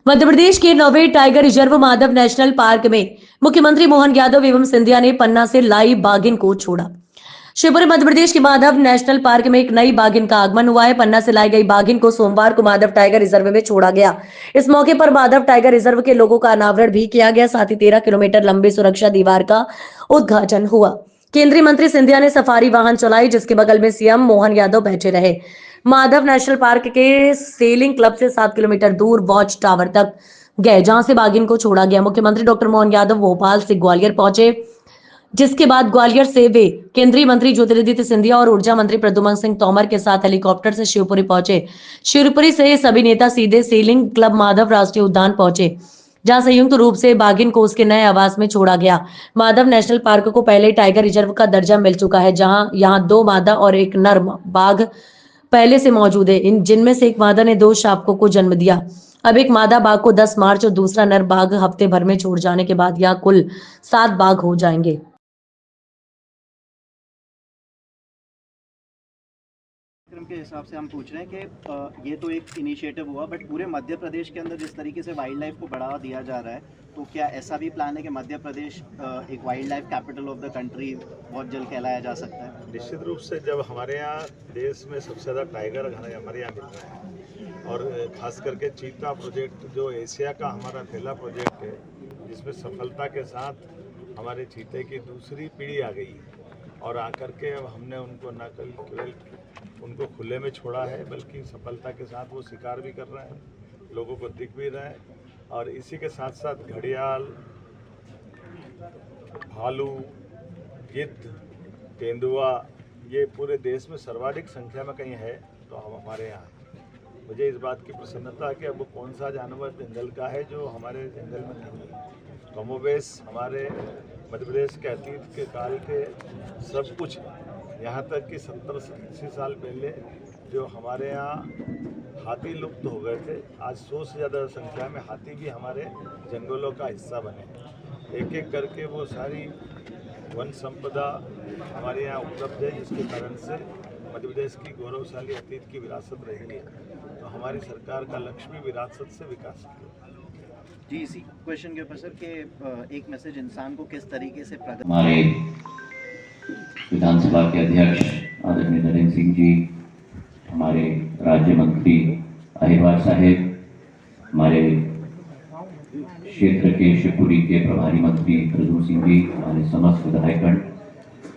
मध्य प्रदेश के नौवे tiger reserve Madhav national park में मुख्यमंत्री मोहन यादव एवं सिंधिया ने पन्ना से लाई बाघिन को छोड़ा। शिवपुरी मध्य प्रदेश के माधव नेशनल पार्क में एक नई बाघिन का आगमन हुआ है। पन्ना से लाई गई बाघिन को सोमवार को माधव टाइगर रिजर्व में छोड़ा गया। इस मौके पर माधव टाइगर रिजर्व के लोगों का अनावरण भी किया गया। साथ ही 13 किलोमीटर लंबी सुरक्षा दीवार का उद्घाटन हुआ। केंद्रीय मंत्री सिंधिया ने सफारी वाहन चलाई, जिसके बगल में सीएम मोहन यादव बैठे रहे। माधव नेशनल पार्क के सेलिंग क्लब से 7 किलोमीटर दूर वॉच टावर तक गए, जहां से बाघिन को छोड़ा गया। मुख्यमंत्री डॉक्टर मोहन यादव भोपाल से ग्वालियर पहुंचे, जिसके बाद ग्वालियर से वे केंद्रीय मंत्री ज्योतिरादित्य सिंधिया और ऊर्जा मंत्री प्रद्युम्न सिंह तोमर के साथ हेलीकॉप्टर से शिवपुरी पहुंचे। शिवपुरी से सभी नेता सीधे सेलिंग क्लब माधव राष्ट्रीय उद्यान पहुंचे, जहां संयुक्त रूप से बाघिन को उसके नए आवास में छोड़ा गया। माधव नेशनल पार्क को पहले टाइगर रिजर्व का दर्जा मिल चुका है, जहां यहां 2 मादा और 1 नर बाघ पहले से मौजूद है। इन जिनमें से एक मादा ने 2 शावकों को जन्म दिया। अब एक मादा बाघ को 10 मार्च और दूसरा नर बाघ हफ्ते भर में छोड़ जाने के बाद यह कुल 7 बाघ हो जाएंगे। के हिसाब से हम पूछ रहे हैं कि ये तो एक इनिशिएटिव हुआ, बट पूरे मध्य प्रदेश के अंदर जिस तरीके से वाइल्ड लाइफ को बढ़ावा दिया जा रहा है, तो क्या ऐसा भी प्लान है कि मध्य प्रदेश एक wild life capital of the country बहुत जल्द कहलाया जा सकता है? निश्चित रूप से जब हमारे यहाँ देश में सबसे ज़्यादा टाइगर हमारे यहाँ मिल रहे हैं, और ख़ास करके चीता प्रोजेक्ट जो एशिया का हमारा पहला प्रोजेक्ट है, जिसमें सफलता के साथ हमारे चीते की दूसरी पीढ़ी आ गई और आकर के अब हमने उनको न केवल उनको खुले में छोड़ा है, बल्कि सफलता के साथ वो शिकार भी कर रहे हैं, लोगों को दिख भी रहा है। और इसी के साथ साथ घड़ियाल, भालू, गिद्ध, तेंदुआ, ये पूरे देश में सर्वाधिक संख्या में कहीं है तो हम हमारे यहाँ। मुझे इस बात की प्रसन्नता है कि अब कौन सा जानवर जंगल का है जो हमारे जंगल में नहीं है। कमोबेश हमारे मध्य प्रदेश के अतीत के काल के सब कुछ, यहाँ तक कि 70-80 साल पहले जो हमारे यहाँ हाथी लुप्त हो गए थे, आज 100 से ज़्यादा संख्या में हाथी भी हमारे जंगलों का हिस्सा बने। एक एक करके वो सारी वन संपदा हमारे यहाँ उपलब्ध है, जिसके कारण से मध्य प्रदेश की गौरवशाली अतीत की विरासत रही है। तो हमारी सरकार का लक्ष्य भी विरासत से विकास है। जी, इसी क्वेश्चन के ऊपर सर के एक मैसेज इंसान को किस तरीके से हमारे विधानसभा के अध्यक्ष आदरणीय नरेंद्र सिंह जी, हमारे राज्य मंत्री अहिरवार साहेब, हमारे क्षेत्र के शिवपुरी के प्रभारी मंत्री प्रद्युम्न सिंह जी, हमारे समस्त विधायकगण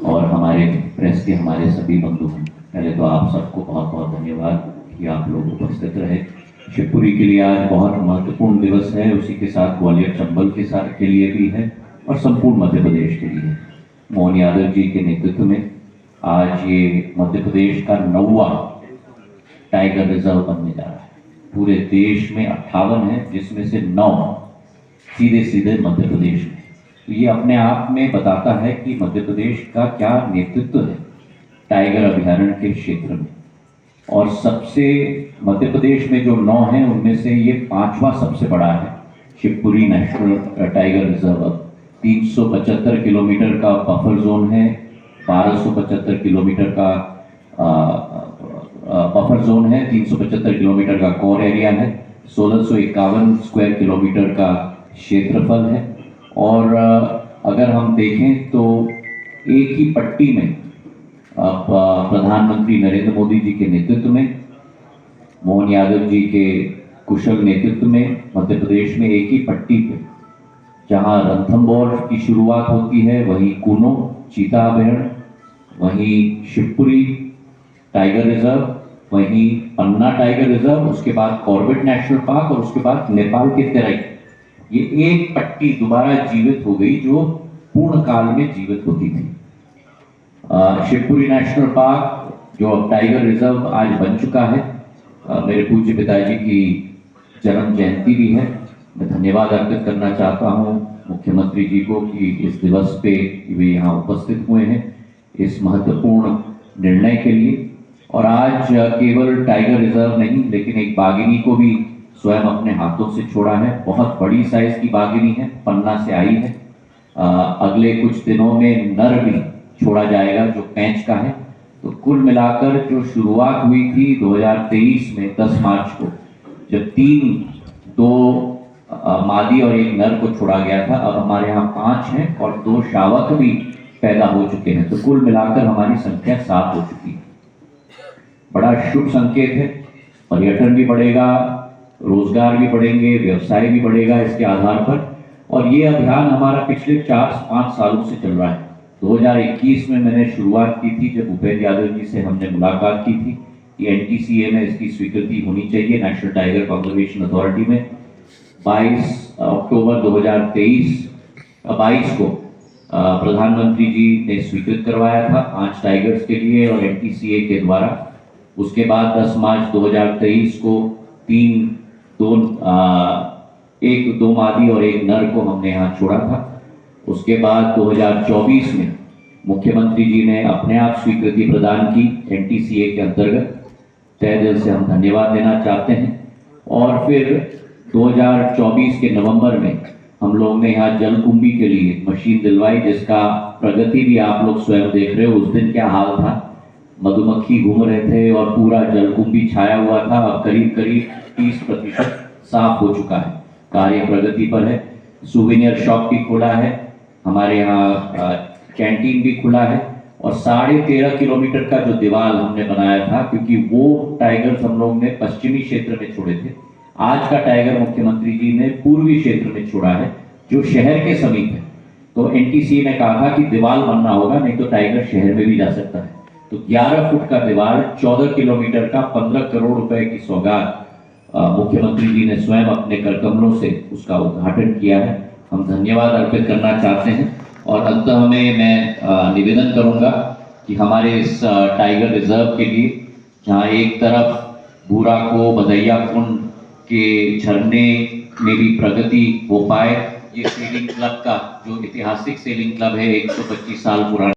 और हमारे प्रेस के हमारे सभी बंधु, पहले तो आप सबको बहुत बहुत धन्यवाद कि आप लोग उपस्थित रहे। शिवपुरी के लिए आज बहुत महत्वपूर्ण दिवस है, उसी के साथ ग्वालियर चंबल के लिए भी है और संपूर्ण मध्य प्रदेश के लिए। मोहन यादव जी के नेतृत्व में आज ये मध्य प्रदेश का 9वां टाइगर रिजर्व बनने जा रहा है। पूरे देश में 58 है, जिसमें से 9 सीधे मध्य प्रदेश में। तो ये अपने आप में बताता है कि मध्य प्रदेश का क्या नेतृत्व है टाइगर अभयारण्य के क्षेत्र में। और सबसे मध्य प्रदेश में जो 9 हैं, उनमें से ये 5वां सबसे बड़ा है। Shivpuri national tiger reserve 375 kilometre का बफर जोन है, 1275 किलोमीटर का बफर जोन है, 375 किलोमीटर का कोर एरिया है, 1651 स्क्वायर किलोमीटर का क्षेत्रफल है। और अगर हम देखें तो एक ही पट्टी में प्रधानमंत्री नरेंद्र मोदी जी के नेतृत्व में, मोहन यादव जी के कुशल नेतृत्व में मध्य प्रदेश में एक ही पट्टी पे, जहां रणथंभौर की शुरुआत होती है, वहीं कूनो चीता अभयारण्य, वहीं शिवपुरी टाइगर रिजर्व, वहीं पन्ना टाइगर रिजर्व, उसके बाद कॉर्बेट नेशनल पार्क और उसके बाद नेपाल के तेरई। ये एक पट्टी दोबारा जीवित हो गई जो पूर्ण काल में जीवित होती थी। शिवपुरी नेशनल पार्क जो अब टाइगर रिजर्व आज बन चुका है, मेरे पूज्य पिताजी की जन्म जयंती भी है। मैं धन्यवाद अर्पित करना चाहता हूं मुख्यमंत्री जी को कि इस दिवस पे वे यहाँ उपस्थित हुए हैं इस महत्वपूर्ण निर्णय के लिए। और आज केवल टाइगर रिजर्व नहीं, लेकिन एक बाघिनी को भी स्वयं अपने हाथों से छोड़ा है। बहुत बड़ी साइज की बाघिनी है, पन्ना से आई है। अगले कुछ दिनों में नर भी छोड़ा जाएगा जो पैंच का है। तो कुल मिलाकर जो शुरुआत हुई थी 2023 में 10 मार्च को, जब 3 2 मादी और एक नर को छोड़ा गया था। अब हमारे यहाँ 5 हैं और 2 शावक भी पैदा हो चुके हैं, तो कुल मिलाकर हमारी संख्या 7 हो चुकी है। बड़ा शुभ संकेत है। पर्यटन भी बढ़ेगा, रोजगार भी बढ़ेंगे, व्यवसाय भी बढ़ेगा इसके आधार पर। और ये अभियान हमारा पिछले 4-5 सालों से चल रहा है। 2021 में मैंने शुरुआत की थी, जब भूपेंद्र यादव जी से हमने मुलाकात की थी कि NTCA में इसकी स्वीकृति होनी चाहिए, नेशनल टाइगर कंजर्वेशन अथॉरिटी में। 22 अक्टूबर 2022 को प्रधानमंत्री जी ने स्वीकृत करवाया था 5 टाइगर्स के लिए और NTCA के द्वारा। उसके बाद 10 मार्च 2023 को 2 मादी और 1 नर को हमने यहाँ छोड़ा था। उसके बाद 2024 में मुख्यमंत्री जी ने अपने आप स्वीकृति प्रदान की NTCA के अंतर्गत। तहे दिल से हम धन्यवाद देना चाहते हैं। और फिर 2024 के नवंबर में हम लोग ने यहाँ जलकुंभी के लिए मशीन दिलवाई, जिसका प्रगति भी आप लोग स्वयं देख रहे हो। उस दिन क्या हाल था, मधुमक्खी घूम रहे थे और पूरा जलकुंभी छाया हुआ था। अब करीब 30% साफ हो चुका है, कार्य प्रगति पर है। सुवेनियर शॉप भी खुला है, हमारे यहाँ कैंटीन भी खुला है। और 13.5 किलोमीटर का जो दीवार हमने बनाया था, क्योंकि वो टाइगर्स हम लोग ने पश्चिमी क्षेत्र में छोड़े थे, आज का टाइगर मुख्यमंत्री जी ने पूर्वी क्षेत्र में छोड़ा है, जो शहर के समीप है। तो NTCA ने कहा था कि दीवार बनना होगा, नहीं तो टाइगर शहर में भी जा सकता है। तो 11 फुट का दीवार 14 किलोमीटर का 15 करोड़ रुपए की सौगात मुख्यमंत्री जी ने स्वयं अपने करकमलों से उसका उद्घाटन किया है। हम धन्यवाद अर्पित करना चाहते हैं। और अंततः में मैं निवेदन करूंगा कि हमारे इस टाइगर रिजर्व के लिए, जहां एक तरफ बूराको बदैया कुंड के झरने में भी प्रगति हो पाए, ये सेलिंग क्लब का जो ऐतिहासिक सेलिंग क्लब है, 125 साल पुराना